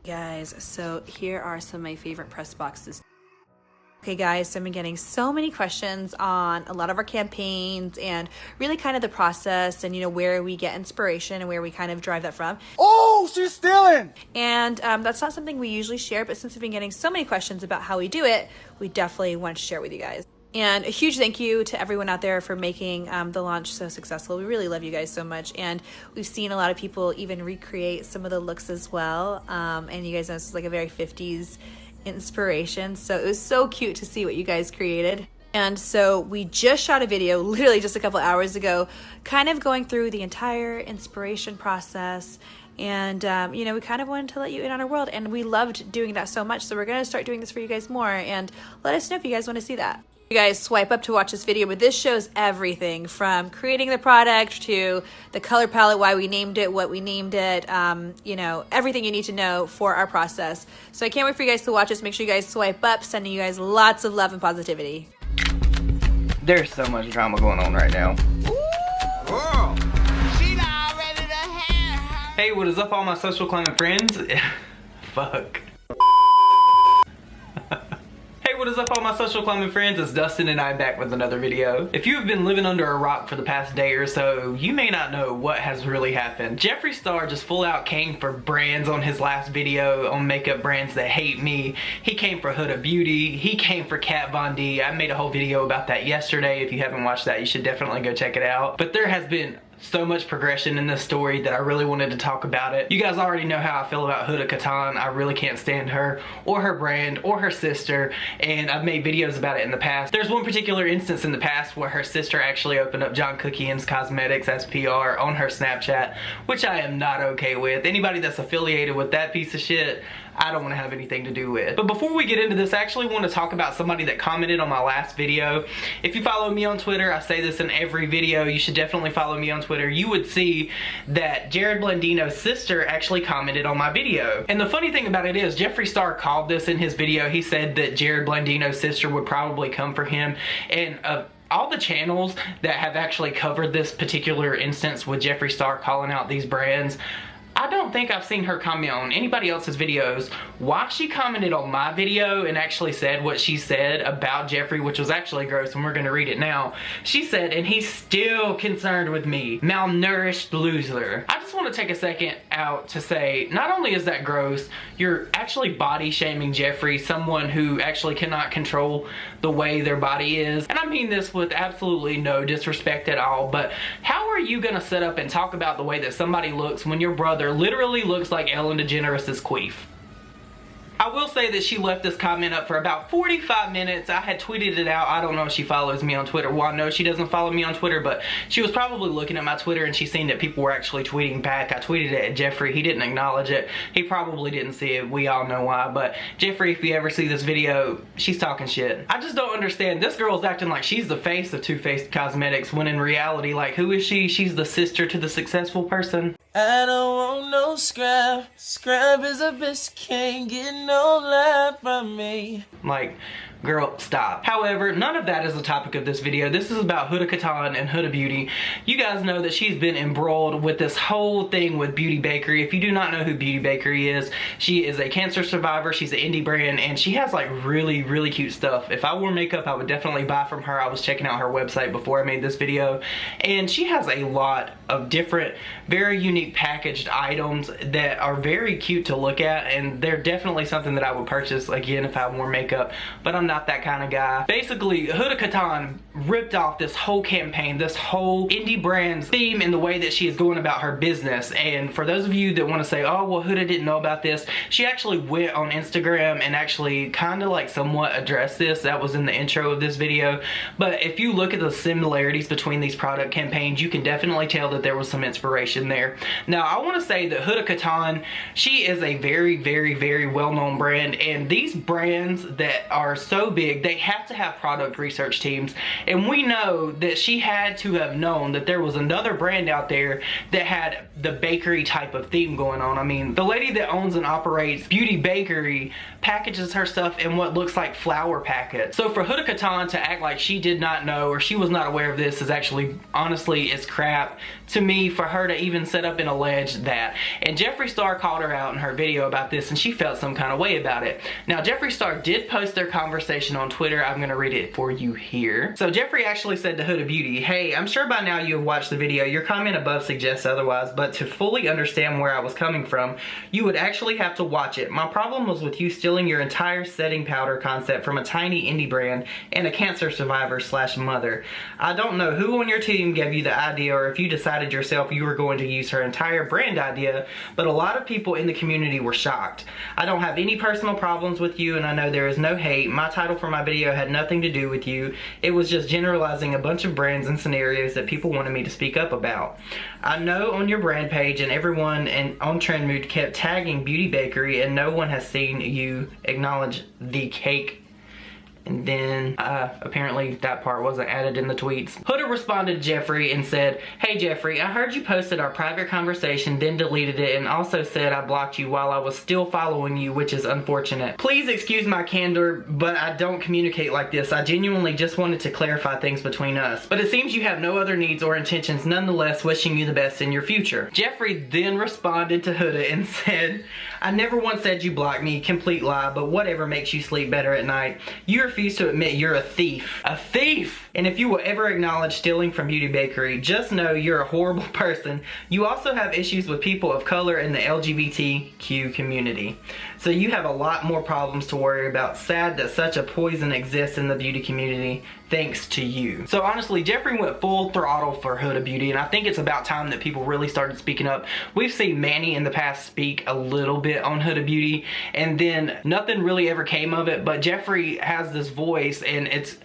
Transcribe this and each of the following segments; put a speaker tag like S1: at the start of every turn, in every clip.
S1: Guys, so here are some of my favorite press boxes. Okay guys, so I've been getting so many questions on a lot of our campaigns and really kind of the process and, you know, where we get inspiration and where we kind of drive that from.
S2: Oh, she's stealing!
S1: And that's not something we usually share, but since we've been getting so many questions about how we do it, we definitely want to share with you guys. And a huge thank you to everyone out there for making the launch so successful. We really love you guys so much. And we've seen a lot of people even recreate some of the looks as well. And you guys know this is like a very 50s inspiration. So it was so cute to see what you guys created. And so we just shot a video literally just a couple hours ago, kind of going through the entire inspiration process. And, you know, we kind of wanted to let you in on our world. And we loved doing that so much. So we're going to start doing this for you guys more. And let us know if you guys want to see that. You guys swipe up to watch this video, but this shows everything from creating the product to the color palette, why we named it, what we named it, you know, everything you need to know for our process. So I can't wait for you guys to watch this. Make sure you guys swipe up, sending you guys lots of love and positivity.
S3: There's so much drama going on right now.
S2: Girl, she not ready to have her.
S3: Hey, what is up all my social climbing friends? Fuck. What is up all my social climbing friends? It's Dustin and I'm back with another video. If you have been living under a rock for the past day or so, you may not know what has really happened. Jeffree Star just full out came for brands on his last video on makeup brands that hate me. He came for Huda Beauty. He came for Kat Von D. I made a whole video about that yesterday. If you haven't watched that, you should definitely go check it out. But there has been so much progression in this story that I really wanted to talk about it. You guys already know how I feel about Huda Katan. I really can't stand her or her brand or her sister, and I've made videos about it in the past. There's one particular instance in the past where her sister actually opened up John Cookian's Cosmetics as PR on her Snapchat, which I am not okay with. Anybody that's affiliated with that piece of shit, I don't want to have anything to do with. But before we get into this, I actually want to talk about somebody that commented on my last video. If you follow me on Twitter, I say this in every video, you should definitely follow me on Twitter. You would see that Jared Blandino's sister actually commented on my video. And the funny thing about it is, Jeffree Star called this in his video. He said that Jared Blandino's sister would probably come for him. And all the channels that have actually covered this particular instance with Jeffree Star calling out these brands, I don't think I've seen her comment on anybody else's videos. Why she commented on my video and actually said what she said about Jeffree, which was actually gross, and we're gonna read it now. She said, and he's still concerned with me, malnourished loser. I just want to take a second out to say, not only is that gross, you're actually body shaming Jeffree, someone who actually cannot control the way their body is. And I mean this with absolutely no disrespect at all, but how are you gonna sit up and talk about the way that somebody looks when your brother literally looks like Ellen DeGeneres' queef? I will say that she left this comment up for about 45 minutes. I had tweeted it out. I don't know if she follows me on Twitter. Well, I know she doesn't follow me on Twitter, but she was probably looking at my Twitter and she seen that people were actually tweeting back. I tweeted it at Jeffree. He didn't acknowledge it. He probably didn't see it. We all know why. But Jeffree, if you ever see this video, she's talking shit. I just don't understand. This girl's acting like she's the face of Too Faced Cosmetics, when in reality, like, who is she? She's the sister to the successful person.
S4: I don't want no scrap. Scrap is a bitch, can't get no laugh from me.
S3: Like, girl, stop. However, none of that is the topic of this video. This is about Huda Katan and Huda Beauty. You guys know that she's been embroiled with this whole thing with Beauty Bakery. If you do not know who Beauty Bakery is, she is a cancer survivor. She's an indie brand and she has like really, really cute stuff. If I wore makeup, I would definitely buy from her. I was checking out her website before I made this video, and she has a lot of different, very unique packaged items that are very cute to look at, and they're definitely something that I would purchase again if I wore makeup, but I'm not that kind of guy. Basically, Huda Katan ripped off this whole campaign, this whole indie brand's theme in the way that she is going about her business. And for those of you that want to say, oh, well, Huda didn't know about this, she actually went on Instagram and actually kind of like somewhat addressed this. That was in the intro of this video. But if you look at the similarities between these product campaigns, you can definitely tell that there was some inspiration there. Now, I want to say that Huda Katan, she is a very, very, very well-known brand, and these brands that are so big, they have to have product research teams, and we know that she had to have known that there was another brand out there that had the bakery type of theme going on. I mean, the lady that owns and operates Beauty Bakery packages her stuff in what looks like flour packets. So for Huda Katan to act like she did not know or she was not aware of this is actually, honestly, it's crap to me. For her to even sit up up and alleged that. And Jeffree Star called her out in her video about this, and she felt some kind of way about it. Now, Jeffree Star did post their conversation on Twitter. I'm going to read it for you here. So Jeffree actually said to Huda Beauty, "Hey, I'm sure by now you have watched the video. Your comment above suggests otherwise, but to fully understand where I was coming from, you would actually have to watch it. My problem was with you stealing your entire setting powder concept from a tiny indie brand and a cancer survivor / mother. I don't know who on your team gave you the idea or if you decided yourself you were going to use her entire brand idea, but a lot of people in the community were shocked. I don't have any personal problems with you, and I know there is no hate. My title for my video had nothing to do with you. It was just generalizing a bunch of brands and scenarios that people wanted me to speak up about. I know on your brand page and everyone on Trend Mood kept tagging Beauty Bakery, and no one has seen you acknowledge the cake." And then, apparently that part wasn't added in the tweets. Huda responded to Jeffree and said, "Hey Jeffree, I heard you posted our private conversation, then deleted it, and also said I blocked you while I was still following you, which is unfortunate. Please excuse my candor, but I don't communicate like this. I genuinely just wanted to clarify things between us. But it seems you have no other needs or intentions, nonetheless wishing you the best in your future." Jeffree then responded to Huda and said, "I never once said you blocked me, complete lie, but whatever makes you sleep better at night. You refuse to admit you're a thief. A thief! And if you will ever acknowledge stealing from Beauty Bakery, just know you're a horrible person. You also have issues with people of color in the LGBTQ community. So you have a lot more problems to worry about. Sad that such a poison exists in the beauty community, thanks to you." So honestly, Jeffree went full throttle for Huda Beauty, and I think it's about time that people really started speaking up. We've seen Manny in the past speak a little bit on Huda Beauty, and then nothing really ever came of it, but Jeffree has this voice, and it's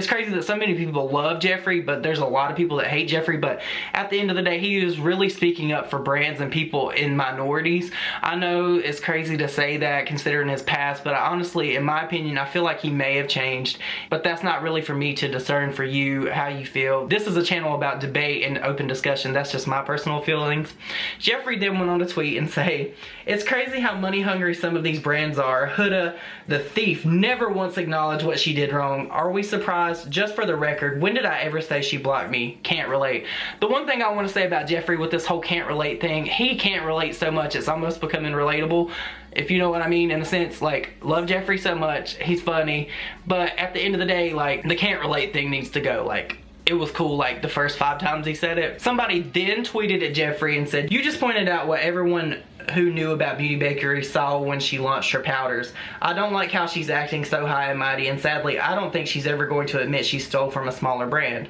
S3: crazy that so many people love Jeffree, but there's a lot of people that hate Jeffree. But at the end of the day, he is really speaking up for brands and people in minorities. I know it's crazy to say that considering his past, but honestly, in my opinion, I feel like he may have changed, but that's not really for me to discern for you how you feel. This is a channel about debate and open discussion. That's just my personal feelings. Jeffree then went on to tweet and say, "It's crazy how money hungry some of these brands are. Huda, the thief, never once acknowledged what she did wrong. Are we surprised? Just for the record, when did I ever say she blocked me? Can't relate." The one thing I want to say about Jeffree with this whole can't relate thing, he can't relate so much it's almost becoming relatable. If you know what I mean, in a sense, like, love Jeffree so much, he's funny, but at the end of the day, like, the can't relate thing needs to go. Like, it was cool like the first 5 times he said it. Somebody then tweeted at Jeffree and said, "You just pointed out what everyone who knew about Beauty Bakery saw when she launched her powders. I don't like how she's acting so high and mighty, and sadly, I don't think she's ever going to admit she stole from a smaller brand."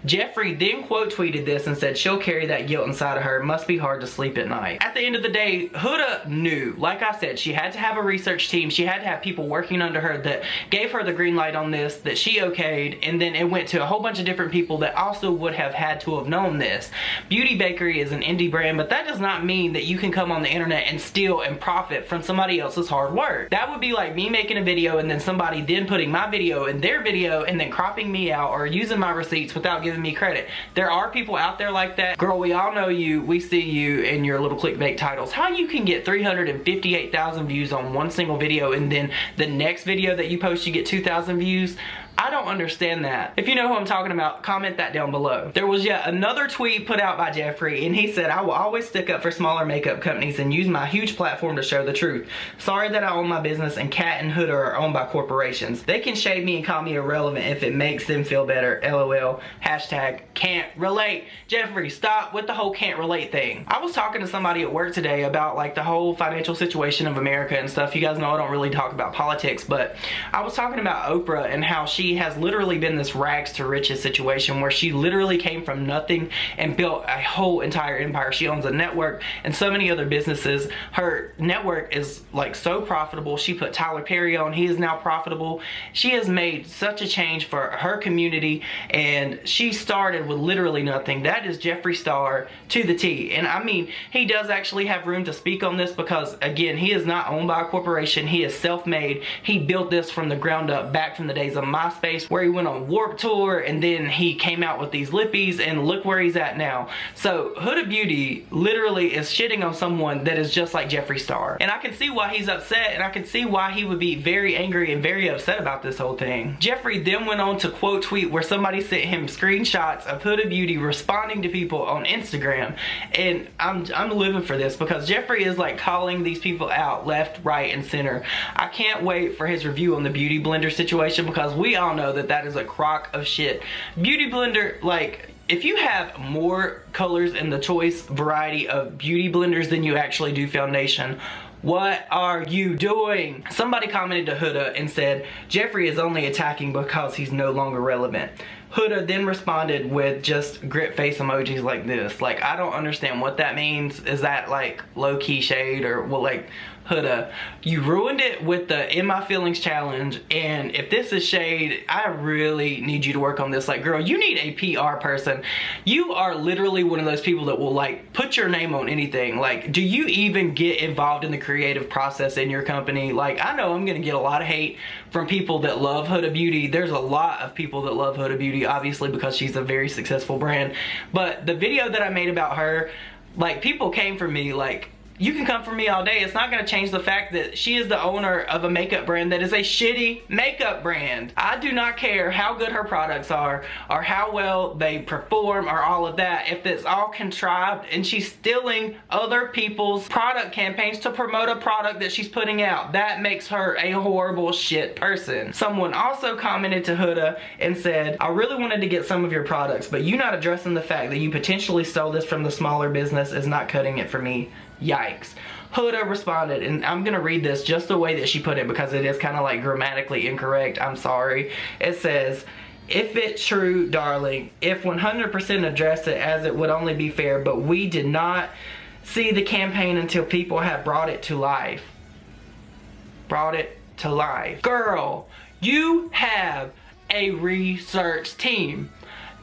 S3: Jeffree then quote tweeted this and said, "She'll carry that guilt inside of her. Must be hard to sleep at night." At the end of the day, Huda knew. Like I said, she had to have a research team. She had to have people working under her that gave her the green light on this, that she okayed, and then it went to a whole bunch of different people that also would have had to have known this. Beauty Bakery is an indie brand, but that does not mean that you can come on the internet and steal and profit from somebody else's hard work. That would be like me making a video and then somebody then putting my video in their video and then cropping me out or using my receipts without giving me credit. There are people out there like that. Girl, we all know you. We see you in your little clickbait titles. How you can get 358,000 views on one single video and then the next video that you post you get 2,000 views? I don't understand that. If you know who I'm talking about, comment that down below. There was yet another tweet put out by Jeffree, and he said, "I will always stick up for smaller makeup companies and use my huge platform to show the truth. Sorry that I own my business and Kat and Huda are owned by corporations. They can shade me and call me irrelevant if it makes them feel better. LOL. Hashtag can't relate." Jeffree, stop with the whole can't relate thing. I was talking to somebody at work today about like the whole financial situation of America and stuff. You guys know I don't really talk about politics, but I was talking about Oprah and how she has literally been this rags to riches situation where she literally came from nothing and built a whole entire empire. She owns a network and so many other businesses. Her network is like so profitable. She put Tyler Perry on. He is now profitable. She has made such a change for her community, and she started with literally nothing. That is Jeffree Star to the T. And I mean, he does actually have room to speak on this because, again, he is not owned by a corporation. He is self-made. He built this from the ground up back from the days of MySpace MySpace, where he went on Warped Tour, and then he came out with these lippies, and look where he's at now. So Huda Beauty literally is shitting on someone that is just like Jeffree Star. And I can see why he's upset, and I can see why he would be very angry and very upset about this whole thing. Jeffree then went on to quote tweet where somebody sent him screenshots of Huda Beauty responding to people on Instagram. And I'm living for this, because Jeffree is like calling these people out left, right, and center. I can't wait for his review on the Beauty Blender situation, because we all know that that is a crock of shit. Beauty Blender, like, if you have more colors in the choice variety of beauty blenders than you actually do foundation, what are you doing? Somebody commented to Huda and said, Jeffree is only attacking because he's no longer relevant. Huda then responded with just grit face emojis like this. Like, I don't understand what that means. Is that like low-key shade, or well, like, Huda, you ruined it with the In My Feelings challenge, and if this is shade, I really need you to work on this. Like, girl, you need a PR person. You are literally one of those people that will like put your name on anything. Like, do you even get involved in the creative process in your company? Like, I know I'm gonna get a lot of hate from people that love Huda Beauty. There's a lot of people that love Huda Beauty, obviously, because she's a very successful brand. But the video that I made about her, like, people came for me. Like, you can come for me all day. It's not going to change the fact that she is the owner of a makeup brand that is a shitty makeup brand. I do not care how good her products are, or how well they perform, or all of that. If it's all contrived and she's stealing other people's product campaigns to promote a product that she's putting out, that makes her a horrible shit person. Someone also commented to Huda and said, I really wanted to get some of your products, but you not addressing the fact that you potentially stole this from the smaller business is not cutting it for me. Yikes. Huda responded, and I'm gonna read this just the way that she put it, because it is kind of like grammatically incorrect. I'm sorry. It says, if it's true, darling, if 100% address it as it would only be fair, but we did not see the campaign until people have brought it to life. Brought it to life. Girl, you have a research team.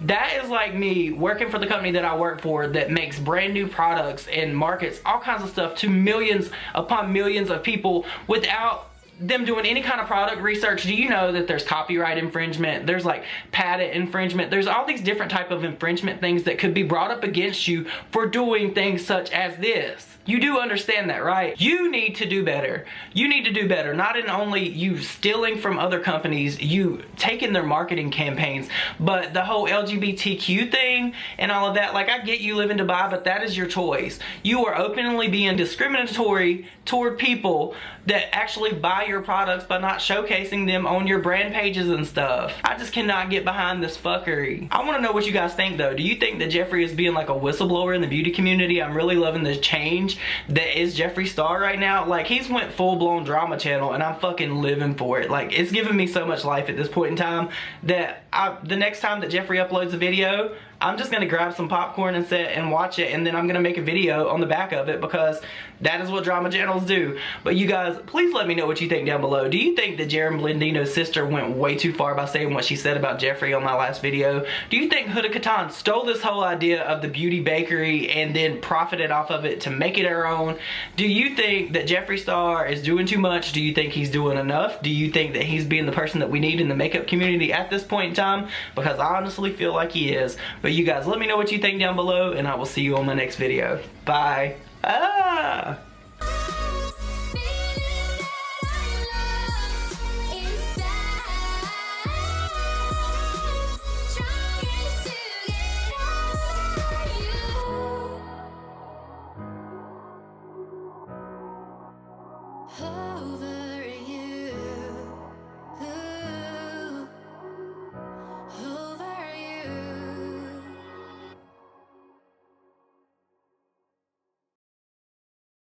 S3: That is like me working for the company that I work for that makes brand new products and markets all kinds of stuff to millions upon millions of people without them doing any kind of product research. Do you know that there's copyright infringement, there's like patent infringement, there's all these different type of infringement things that could be brought up against you for doing things such as this? You do understand that, right? You need to do better. You need to do better. Not in only you stealing from other companies, you taking their marketing campaigns, but the whole LGBTQ thing and all of that. Like, I get you live in Dubai, but that is your choice. You are openly being discriminatory toward people that actually buy your products by not showcasing them on your brand pages and stuff. I just cannot get behind this fuckery. I want to know what you guys think though. Do you think that Jeffree is being like a whistleblower in the beauty community? I'm really loving the change that is Jeffree Star right now. Like, he's went full-blown drama channel, and I'm fucking living for it. Like, it's giving me so much life at this point in time that the next time that Jeffree uploads a video, I'm just gonna grab some popcorn and sit and watch it, and then I'm gonna make a video on the back of it, because that is what drama channels do. But you guys, please let me know what you think down below. Do you think that Jared Blendino's sister went way too far by saying what she said about Jeffree on my last video? Do you think Huda Katan stole this whole idea of the beauty bakery and then profited off of it to make it her own? Do you think that Jeffree Star is doing too much? Do you think he's doing enough? Do you think that he's being the person that we need in the makeup community at this point in time? Because I honestly feel like he is. But you guys, let me know what you think down below, and I will see you on my next video. Bye. Ah!
S5: Oh